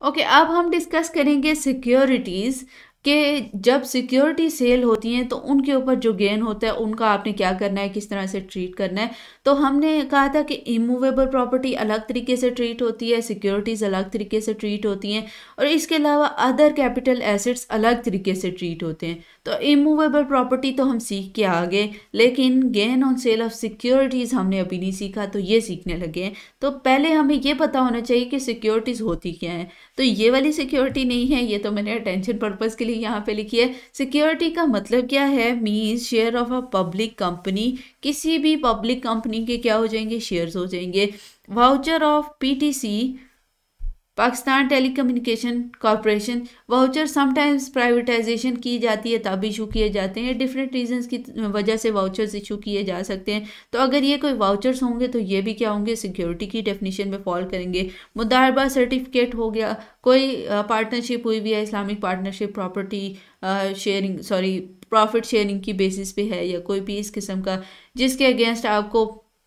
Okay, अब हम discuss करेंगे सिक्योरिटीज़ के जब सिक्योरिटी सेल होती हैं तो उनके ऊपर जो गेन होता है उनका आपने क्या करना है, किस तरह से ट्रीट करना है। तो हमने कहा था कि इमूवेबल प्रॉपर्टी अलग तरीके से ट्रीट होती है, सिक्योरिटीज़ अलग तरीके से ट्रीट होती हैं, और इसके अलावा अदर कैपिटल एसेट्स अलग तरीके से ट्रीट होते हैं। तो इमूवेबल प्रॉपर्टी तो हम सीख के आ गए, लेकिन gain on sale of securities हमने अभी नहीं सीखा, तो ये सीखने लगे हैं। तो पहले हमें ये पता होना चाहिए कि सिक्योरिटीज़ होती क्या है। तो ये वाली सिक्योरिटी नहीं है, ये तो मैंने अटेंशन पर्पस के लिए यहाँ पे लिखी है। सिक्योरिटी का मतलब क्या है, means share of a public company. किसी भी पब्लिक कंपनी के क्या हो जाएंगे, शेयर्स हो जाएंगे। Voucher of PTC, Pakistan telecommunication corporation. Voucher sometimes privatisation की जाती है तब इशू किए जाते हैं, डिफरेंट रीजंस की वजह से वाउचर्स इशू किए जा सकते हैं। तो अगर ये कोई वाउचर्स होंगे तो ये भी क्या होंगे, सिक्योरिटी की डेफिनेशन में फॉल करेंगे। मुदारबा सर्टिफिकेट हो गया, कोई पार्टनरशिप हुई हुई है, Islamic partnership, property sharing profit sharing की बेसिस पे है, या कोई भी इस किस्म का जिसके अगेंस्ट आपको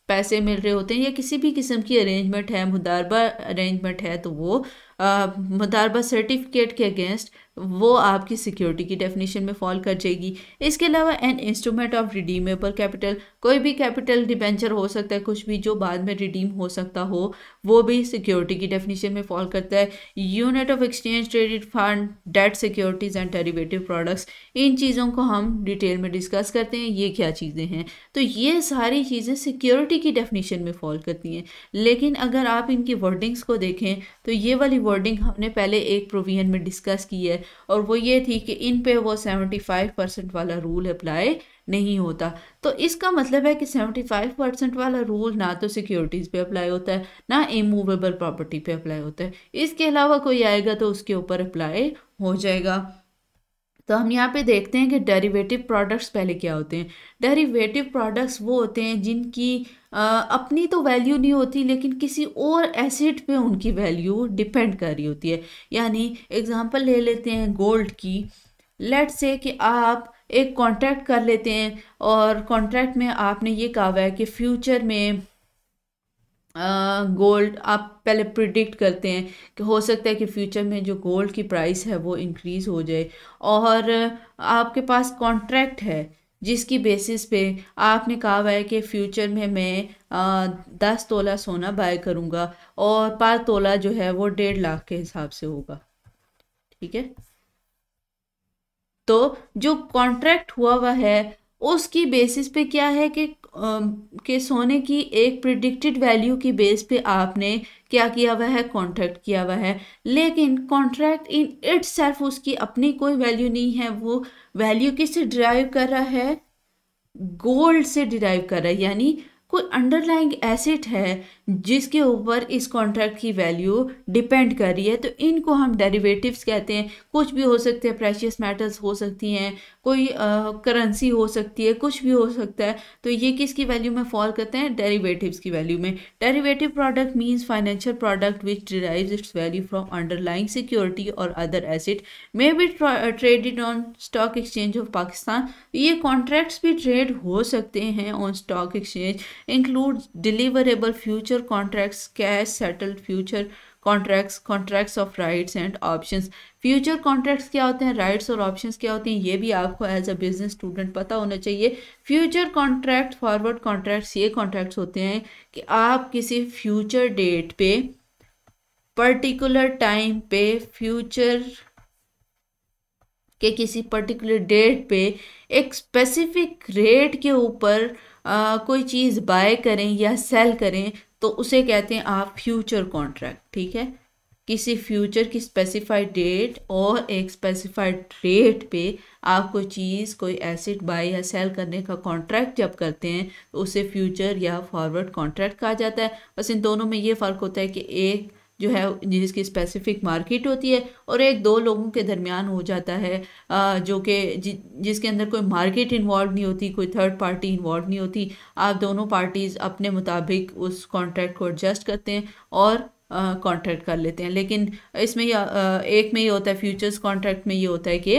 पैसे मिल रहे होते हैं, या किसी भी किस्म की अरेंजमेंट है, मुदारबा अरेंजमेंट है, तो वो मुदारबा सर्टिफिकेट के अगेंस्ट वो आपकी सिक्योरिटी की डेफिनेशन में फॉल कर जाएगी। इसके अलावा an instrument of redeemable capital, कोई भी कैपिटल डिबेंचर हो सकता है, कुछ भी जो बाद में रिडीम हो सकता हो, वो भी सिक्योरिटी की डेफिनेशन में फॉल करता है। Unit of exchange traded fund, debt securities and derivative products, इन चीज़ों को हम डिटेल में डिस्कस करते हैं, ये क्या चीज़ें हैं। तो ये सारी चीज़ें सिक्योरिटी की डेफिनेशन में फॉल करती हैं। लेकिन अगर आप इनकी वर्डिंग्स को देखें तो ये वाली वर्डिंग हमने पहले एक प्रोविजन में डिस्कस की है, और वो ये थी कि इन पे वो 75% वाला रूल अप्लाई नहीं होता। तो इसका मतलब है कि 75% वाला रूल ना तो सिक्योरिटीज़ पे अप्लाई होता है, ना इमूवेबल प्रॉपर्टी पे अप्लाई होता है। इसके अलावा कोई आएगा तो उसके ऊपर अप्लाई हो जाएगा। तो हम यहाँ पे देखते हैं कि डेरिवेटिव प्रोडक्ट्स पहले क्या होते हैं। डेरिवेटिव प्रोडक्ट्स वो होते हैं जिनकी अपनी तो वैल्यू नहीं होती, लेकिन किसी और एसेट पे उनकी वैल्यू डिपेंड कर रही होती है। यानी एग्जांपल ले लेते हैं गोल्ड की। लेट्स से कि आप एक कॉन्ट्रैक्ट कर लेते हैं, और कॉन्ट्रैक्ट में आपने ये कहा हुआ है कि फ्यूचर में गोल्ड आप पहले प्रिडिक्ट करते हैं कि हो सकता है कि फ्यूचर में जो गोल्ड की प्राइस है वो इंक्रीज़ हो जाए, और आपके पास कॉन्ट्रैक्ट है जिसकी बेसिस पे आपने कहा हुआ है कि फ्यूचर में मैं 10 तोला सोना बाय करूँगा, और 5 तोला जो है वो 1.5 लाख के हिसाब से होगा। ठीक है, तो जो कॉन्ट्रैक्ट हुआ हुआ है उसकी बेसिस पे क्या है कि सोने की एक प्रिडिक्टेड वैल्यू की बेस पे आपने क्या किया हुआ है, कॉन्ट्रैक्ट किया हुआ है। लेकिन कॉन्ट्रैक्ट इन इटसेल्फ उसकी अपनी कोई वैल्यू नहीं है, वो वैल्यू किससे डिराइव कर रहा है, गोल्ड से डिराइव कर रहा है। यानी कोई अंडरलाइंग एसेट है जिसके ऊपर इस कॉन्ट्रैक्ट की वैल्यू डिपेंड कर रही है, तो इनको हम डेरिवेटिव्स कहते हैं। कुछ भी हो सकते हैं, प्रेशियस मेटल्स हो सकती हैं, कोई करेंसी हो सकती है, कुछ भी हो सकता है। तो ये किसकी वैल्यू में फॉल करते हैं, डेरिवेटिव्स की वैल्यू में। Derivative product means financial product which derives its value from underlying security or other asset may be traded on stock exchange of Pakistan. ये कॉन्ट्रैक्ट्स भी ट्रेड हो सकते हैं on stock exchange, include deliverable future contracts, cash settled future contracts, contracts of rights and options. Future contracts क्या होते हैं, rights और options क्या होते हैं, ये भी आपको एज अ बिजनेस स्टूडेंट पता होना चाहिए। फ्यूचर कॉन्ट्रैक्ट, फॉरवर्ड कॉन्ट्रैक्ट्स, ये कॉन्ट्रैक्ट्स होते हैं कि आप किसी फ्यूचर डेट पे, पर्टिकुलर टाइम पे, फ्यूचर के किसी पर्टिकुलर डेट पे एक स्पेसिफिक रेट के ऊपर कोई चीज़ बाय करें या सेल करें, तो उसे कहते हैं आप फ्यूचर कॉन्ट्रैक्ट। ठीक है, किसी फ्यूचर की स्पेसिफाइड डेट और एक स्पेसिफाइड रेट पे आप कोई चीज़, कोई एसेट बाय या सेल करने का कॉन्ट्रैक्ट जब करते हैं तो उसे फ्यूचर या फॉरवर्ड कॉन्ट्रैक्ट कहा जाता है। बस इन दोनों में ये फ़र्क होता है कि एक जो है जिसकी स्पेसिफिक मार्केट होती है, और एक दो लोगों के दरमियान हो जाता है जो कि जिसके अंदर कोई मार्केट इन्वॉल्व नहीं होती, कोई थर्ड पार्टी इन्वॉल्व नहीं होती। आप दोनों पार्टीज़ अपने मुताबिक उस कॉन्ट्रैक्ट को एडजस्ट करते हैं और कॉन्ट्रैक्ट कर लेते हैं। लेकिन इसमें एक में ये होता है, फ्यूचर्स कॉन्ट्रैक्ट में ये होता है कि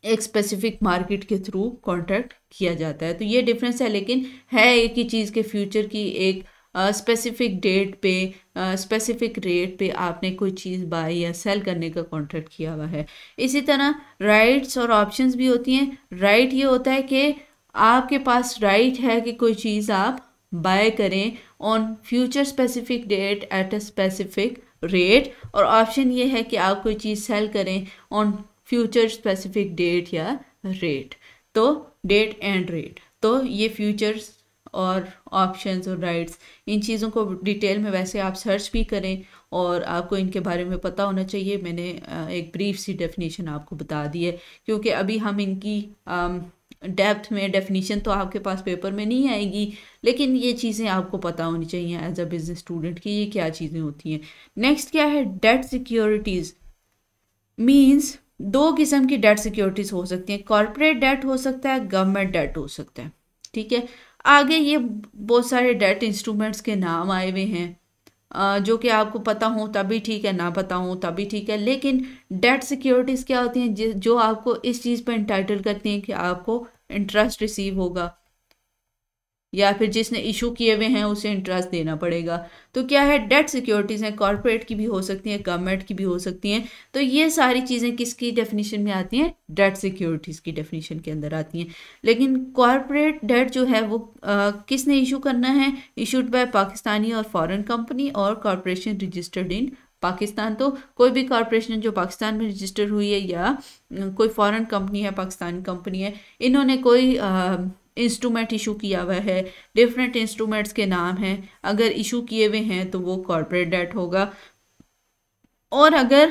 एक स्पेसिफिक मार्केट के थ्रू कॉन्ट्रैक्ट किया जाता है। तो ये डिफरेंस है, लेकिन है एक ही चीज़ के फ्यूचर की एक स्पेसिफिक डेट पे स्पेसिफिक रेट पे आपने कोई चीज़ बाय या सेल करने का कॉन्ट्रैक्ट किया हुआ है। इसी तरह राइट्स और ऑप्शंस भी होती हैं। राइट ये होता है कि आपके पास राइट है कि कोई चीज़ आप बाय करें on future specific date at a specific rate, और ऑप्शन ये है कि आप कोई चीज़ सेल करें ऑन फ्यूचर स्पेसिफिक डेट या रेट। तो डेट एंड रेट, तो ये फ्यूचर्स और ऑप्शंस और राइट्स, इन चीज़ों को डिटेल में वैसे आप सर्च भी करें और आपको इनके बारे में पता होना चाहिए। मैंने एक ब्रीफ सी डेफिनेशन आपको बता दी है, क्योंकि अभी हम इनकी डेप्थ में डेफिनेशन तो आपके पास पेपर में नहीं आएगी, लेकिन ये चीज़ें आपको पता होनी चाहिए एज अ बिजनेस स्टूडेंट की ये क्या चीज़ें होती हैं। नेक्स्ट क्या है, डेट सिक्योरिटीज़। मीन्स दो किस्म की डेट सिक्योरिटीज़ हो सकती हैं, कॉर्पोरेट डेट हो सकता है, गवर्नमेंट डेट हो सकता है। ठीक है, आगे ये बहुत सारे डेट इंस्ट्रूमेंट्स के नाम आए हुए हैं, जो कि आपको पता हो तभी ठीक है, ना पता हो तभी ठीक है। लेकिन डेट सिक्योरिटीज़ क्या होती हैं, जो आपको इस चीज़ पर इंटाइटल करती हैं कि आपको इंटरेस्ट रिसीव होगा, या फिर जिसने इशू किए हुए हैं उसे इंटरेस्ट देना पड़ेगा। तो क्या है, डेट सिक्योरिटीज़ हैं, कॉर्पोरेट की भी हो सकती हैं, गवर्नमेंट की भी हो सकती हैं। तो ये सारी चीज़ें किसकी डेफिनेशन में आती हैं, डेट सिक्योरिटीज़ की डेफिनेशन के अंदर आती हैं। लेकिन कॉर्पोरेट डेट जो है वो किसने इशू करना है, इशूड बाय पाकिस्तानी और फॉरेन कंपनी और कॉर्पोरेशन रजिस्टर्ड इन पाकिस्तान। तो कोई भी कॉर्पोरेशन जो पाकिस्तान में रजिस्टर हुई है या कोई फॉरेन कंपनी है, पाकिस्तानी कंपनी है, इन्होंने कोई इंस्ट्रूमेंट इशू किया हुआ है, डिफरेंट इंस्ट्रूमेंट्स के नाम हैं, अगर इशू किए हुए हैं तो वो कॉर्पोरेट डेट होगा। और अगर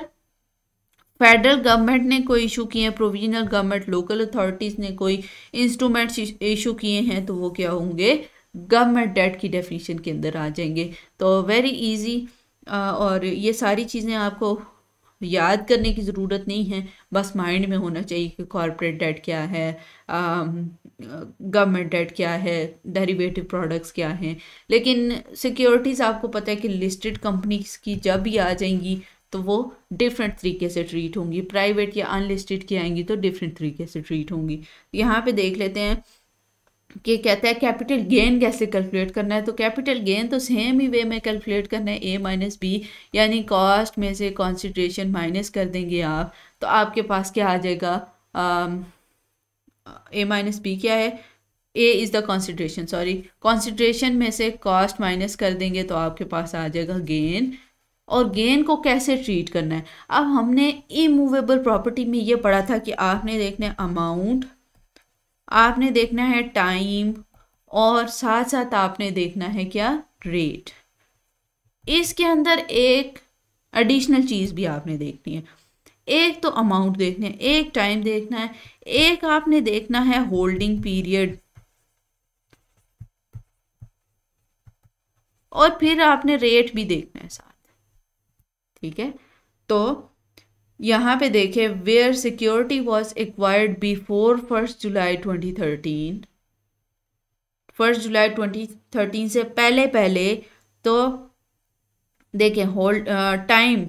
फेडरल गवर्नमेंट ने कोई इशू किए हैं, प्रोविजनल गवर्नमेंट, लोकल अथॉरिटीज़ ने कोई इंस्ट्रूमेंट्स इशू किए हैं, तो वो क्या होंगे, गवर्नमेंट डेट की डेफिनेशन के अंदर आ जाएंगे। तो वेरी इजी, और ये सारी चीज़ें आपको याद करने की ज़रूरत नहीं है, बस माइंड में होना चाहिए कि कॉर्पोरेट डेट क्या है, गवर्नमेंट डेट क्या है, डेरिवेटिव प्रोडक्ट्स क्या हैं। लेकिन सिक्योरिटीज़ आपको पता है कि लिस्टेड कंपनीज की जब भी आ जाएंगी तो वो डिफरेंट तरीके से ट्रीट होंगी, प्राइवेट या अनलिस्टेड की आएंगी तो डिफरेंट तरीके से ट्रीट होंगी। यहाँ पे देख लेते हैं कि कहता है कैपिटल गेन कैसे कैलकुलेट करना है। तो कैपिटल गेन तो सेम ही वे में कैलकुलेट करना है, ए माइनस बी, यानी कॉस्ट में से कंसिडरेशन माइनस कर देंगे आप, तो आपके पास क्या आ जाएगा, ए माइनस बी क्या है, A is the consideration, sorry consideration में से कॉस्ट माइनस कर देंगे तो आपके पास आ जाएगा गेन। और गेन को कैसे ट्रीट करना है, अब हमने इमूवेबल प्रॉपर्टी में ये पढ़ा था कि आपने देखना है अमाउंट, आपने देखना है टाइम, और साथ साथ आपने देखना है क्या, रेट। इसके अंदर एक एडिशनल चीज़ भी आपने देखनी है, एक तो अमाउंट देखना है, एक टाइम देखना है, एक आपने देखना है होल्डिंग पीरियड, और फिर आपने रेट भी देखना है साथ। ठीक है, तो यहाँ पे देखें, where security was acquired before 1 जुलाई 2013, 1 जुलाई 2013 से पहले पहले, तो देखें होल्ड टाइम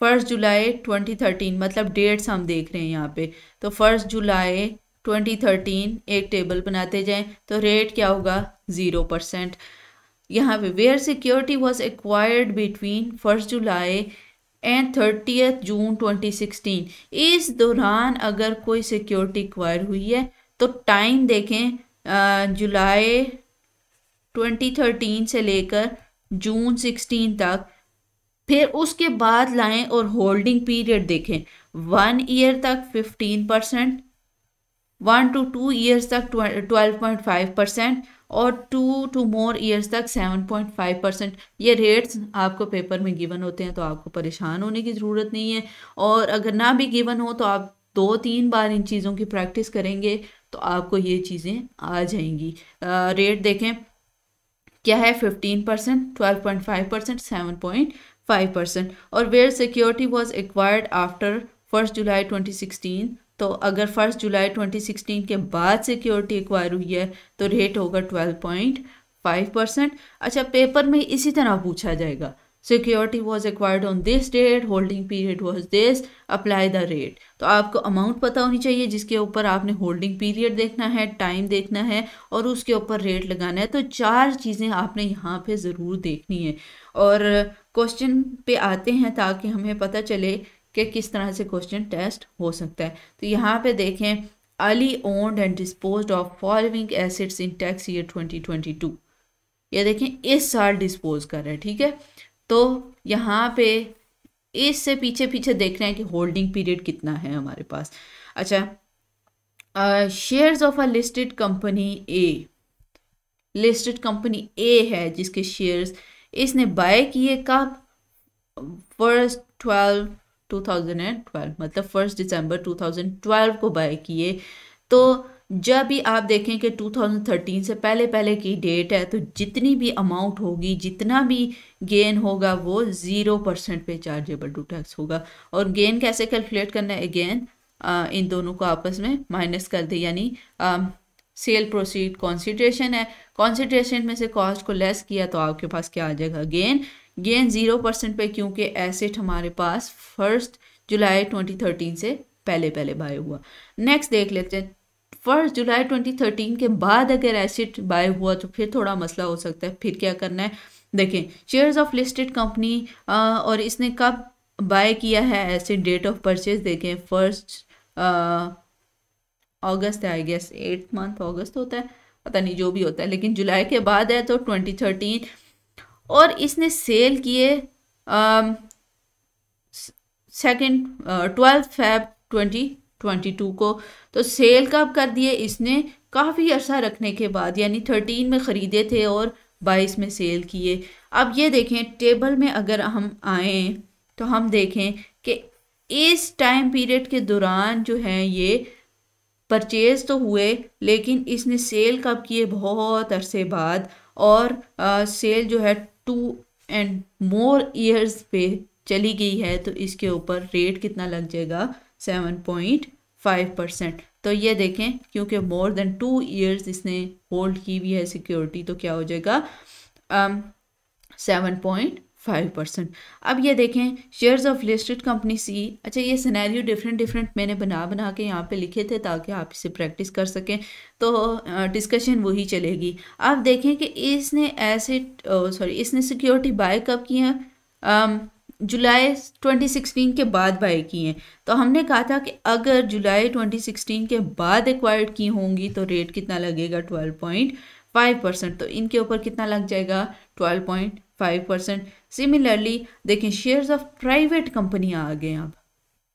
1 जुलाई 2013, मतलब डेट्स हम देख रहे हैं यहाँ पे। तो 1 जुलाई 2013 एक टेबल बनाते जाएं, तो रेट क्या होगा, 0%। यहाँ पे where security was acquired between 1 July and 30 June 2016, इस दौरान अगर कोई सिक्योरिटी एक्वायर हुई है तो टाइम देखें, जुलाई 2013 से लेकर जून 16 तक, फिर उसके बाद लाएं और होल्डिंग पीरियड देखें, 1 ईयर तक 15%, 1 to 2 years तक 12.5%, और 2 to more years तक 7.5%। ये रेट्स आपको पेपर में गिवन होते हैं तो आपको परेशान होने की ज़रूरत नहीं है, और अगर ना भी गिवन हो तो आप 2-3 बार इन चीज़ों की प्रैक्टिस करेंगे तो आपको ये चीज़ें आ जाएंगी। रेट देखें क्या है, 15%, 12.5%, 7.5%। और where security was acquired after 1 July 2016, तो अगर 1 जुलाई 2016 के बाद सिक्योरिटी एक्वायर हुई है तो रेट होगा 12.5%। अच्छा, पेपर में इसी तरह पूछा जाएगा security was acquired on this date, holding period was this, apply the rate. तो आपको अमाउंट पता होनी चाहिए जिसके ऊपर आपने होल्डिंग पीरियड देखना है, टाइम देखना है और उसके ऊपर रेट लगाना है। तो 4 चीज़ें आपने यहाँ पे ज़रूर देखनी है। और क्वेश्चन पे आते हैं ताकि हमें पता चले कि किस तरह से क्वेश्चन टेस्ट हो सकता है। तो यहाँ पे देखें, Ali owned and disposed of following assets in tax year 2022। ये देखें इस साल डिस्पोज कर रहे हैं, ठीक है। तो यहाँ पे इससे पीछे पीछे देख रहे हैं कि होल्डिंग पीरियड कितना है हमारे पास। अच्छा, shares of a listed company A, listed company A है जिसके शेयर्स इसने बाय किए कब, 1/12/2012, मतलब 1 दिसंबर 2012 को बाय किए। तो जब भी आप देखें कि 2013 से पहले पहले की डेट है, तो जितनी भी अमाउंट होगी, जितना भी गेन होगा, वो 0% पे चार्जेबल टू टैक्स होगा। और गेन कैसे कैलकुलेट करना है, अगेन इन दोनों को आपस में माइनस कर दे, यानी सेल प्रोसीड कॉन्सिडरेशन है, कॉन्सिडरेशन में से कॉस्ट को लेस किया तो आपके पास क्या आ जाएगा, गेन। गेन 0% पे, क्योंकि एसेट हमारे पास 1 जुलाई 2013 से पहले पहले बाय हुआ। नेक्स्ट देख लेते हैं, 1 जुलाई 2013 के बाद अगर एसेट बाय हुआ तो फिर थोड़ा मसला हो सकता है। फिर क्या करना है, देखें शेयर्स ऑफ लिस्टेड कंपनी, और इसने कब बाय किया है एसेट, डेट ऑफ परचेज देखें 1 अगस्त है, आई गेस 8 मंथ अगस्त होता है, पता नहीं जो भी होता है, लेकिन जुलाई के बाद है तो 2013। और इसने सेल किए 12 Feb 2022 को। तो सेल कब कर दिए इसने, काफ़ी अर्सा रखने के बाद, यानी 13 में ख़रीदे थे और 22 में सेल किए। अब ये देखें टेबल में अगर हम आए तो हम देखें कि इस टाइम पीरियड के दौरान जो है ये परचेज तो हुए, लेकिन इसने सेल कब किए, बहुत अरसे बाद। और सेल जो है 2 and more ईयर्स पे चली गई है, तो इसके ऊपर रेट कितना लग जाएगा, 7.5%। तो ये देखें क्योंकि मोर देन 2 ईयर्स इसने होल्ड की हुई है सिक्योरिटी, तो क्या हो जाएगा 7.5%। अब ये देखें शेयर्स ऑफ लिस्टेड कंपनी सी। अच्छा, ये सिनेरियो डिफरेंट मैंने बना के यहाँ पे लिखे थे ताकि आप इसे प्रैक्टिस कर सकें, तो डिस्कशन वही चलेगी। अब देखें कि इसने इसने सिक्योरिटी बाय कब की है, जुलाई 2016 के बाद बाय की हैं। तो हमने कहा था कि अगर जुलाई 2016 के बाद एक्वायर्ड की होंगी तो रेट कितना लगेगा, 12.5%। तो इनके ऊपर कितना लग जाएगा, 12.5%। सिमिलरली देखें शेयर्स ऑफ प्राइवेट कंपनी आ गए अब,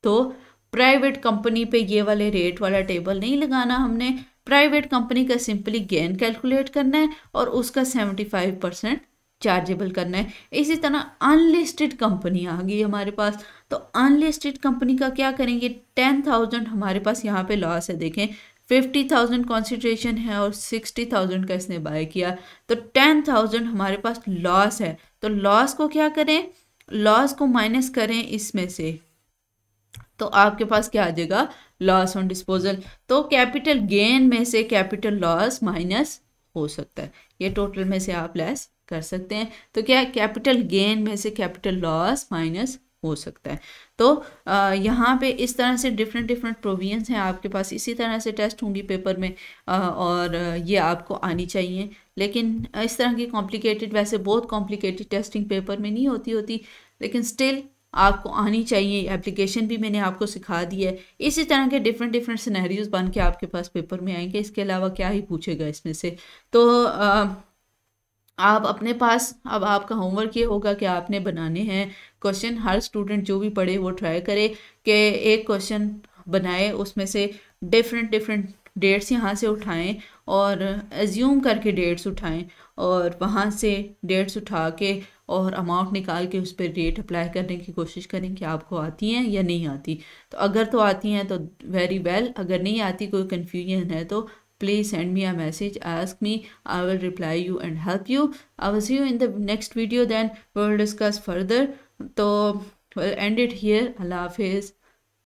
तो प्राइवेट कंपनी पे ये वाले रेट वाला टेबल नहीं लगाना हमने। प्राइवेट कंपनी का सिंपली गेन कैलकुलेट करना है और उसका 75% चार्जेबल करना है। इसी तरह अनलिस्टेड कंपनी आ गई हमारे पास, तो अनलिस्टेड कंपनी का क्या करेंगे, 10,000 हमारे पास यहाँ पे लॉस है। देखें 50,000 कॉन्सिडरेशन है और 60,000 का इसने बाय किया, तो 10,000 हमारे पास लॉस है। तो लॉस को क्या करें, लॉस को माइनस करें इसमें से, तो आपके पास क्या आ जाएगा, लॉस ऑन डिस्पोजल। तो कैपिटल गेन में से कैपिटल लॉस माइनस हो सकता है, ये टोटल में से आप लेस कर सकते हैं। तो क्या कैपिटल गेन में से कैपिटल लॉस माइनस हो सकता है। तो यहाँ पे इस तरह से डिफरेंट प्रोविजंस हैं आपके पास। इसी तरह से टेस्ट होंगी पेपर में, और ये आपको आनी चाहिए। लेकिन इस तरह की कॉम्प्लिकेटेड, वैसे बहुत कॉम्प्लिकेटेड टेस्टिंग पेपर में नहीं होती, लेकिन स्टिल आपको आनी चाहिए। एप्लीकेशन भी मैंने आपको सिखा दी है। इसी तरह के डिफरेंट सिनेरियोज बन के आपके पास पेपर में आएंगे। इसके अलावा क्या ही पूछेगा इसमें से। तो आप अपने पास, अब आपका होमवर्क ये होगा कि आपने बनाने हैं क्वेश्चन। हर स्टूडेंट जो भी पढ़े वो ट्राई करे कि एक क्वेश्चन बनाए, उसमें से डिफरेंट डेट्स यहाँ से उठाएं और एज्यूम करके डेट्स उठाएं, और वहाँ से डेट्स उठा के और अमाउंट निकाल के उस पर रेट अप्लाई करने की कोशिश करें कि आपको आती हैं या नहीं आती। तो अगर तो आती हैं तो वेरी वेल, अगर नहीं आती, कोई कन्फ्यूजन है तो please send me a message, ask me, I will reply you and help you. I will see you in the next video, then we will discuss further. So we'll end it here. Allah Hafiz.